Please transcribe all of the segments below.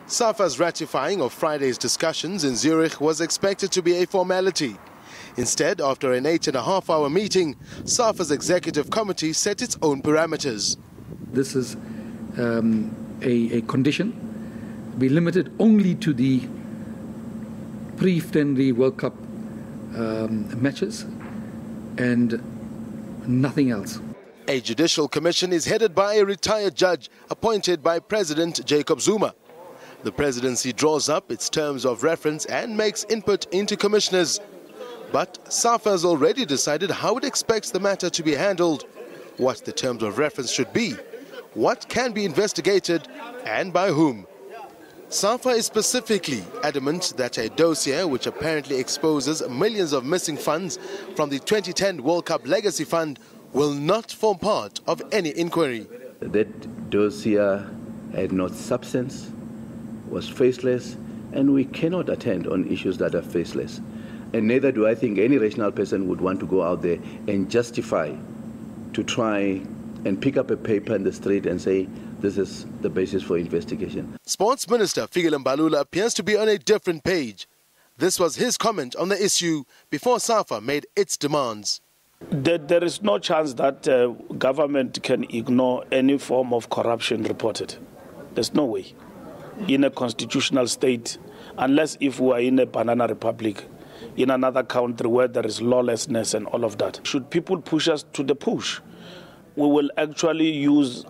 SAFA's ratifying of Friday's discussions in Zurich was expected to be a formality. Instead, after an 8.5-hour meeting, SAFA's executive committee set its own parameters. This is a condition. Be limited only to the pre-friendly World Cup matches and nothing else. A judicial commission is headed by a retired judge appointed by President Jacob Zuma. The presidency draws up its terms of reference and makes input into commissioners. But SAFA has already decided how it expects the matter to be handled, what the terms of reference should be, what can be investigated and by whom. SAFA is specifically adamant that a dossier which apparently exposes millions of missing funds from the 2010 World Cup Legacy Fund will not form part of any inquiry. That dossier had no substance, was faceless, and we cannot attend on issues that are faceless. And neither do I think any rational person would want to go out there and justify to try and pick up a paper in the street and say this is the basis for investigation. Sports Minister Fikile Mbalula appears to be on a different page. This was his comment on the issue before SAFA made its demands. There is no chance that government can ignore any form of corruption reported. There's no way in a constitutional state, unless if we are in a banana republic, in another country where there is lawlessness and all of that. Should people push us to the push, we will actually use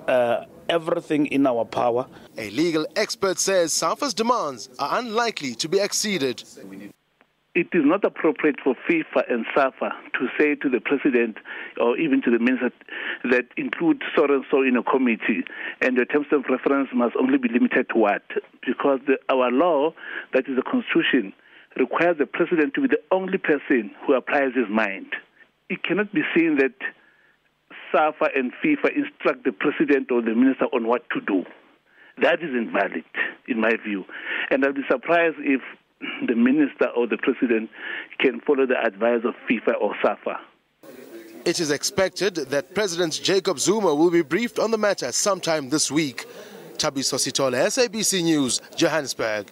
everything in our power. A legal expert says SAFA's demands are unlikely to be exceeded. It is not appropriate for FIFA and SAFA to say to the president or even to the minister that include so and so in a committee, and the terms of reference must only be limited to what? Because our law, that is the Constitution, requires the president to be the only person who applies his mind. It cannot be seen that SAFA and FIFA instruct the president or the minister on what to do. That is invalid, in my view. And I'll be surprised if the minister or the president can follow the advice of FIFA or SAFA. It is expected that President Jacob Zuma will be briefed on the matter sometime this week. Tabiso Sitole, SABC News, Johannesburg.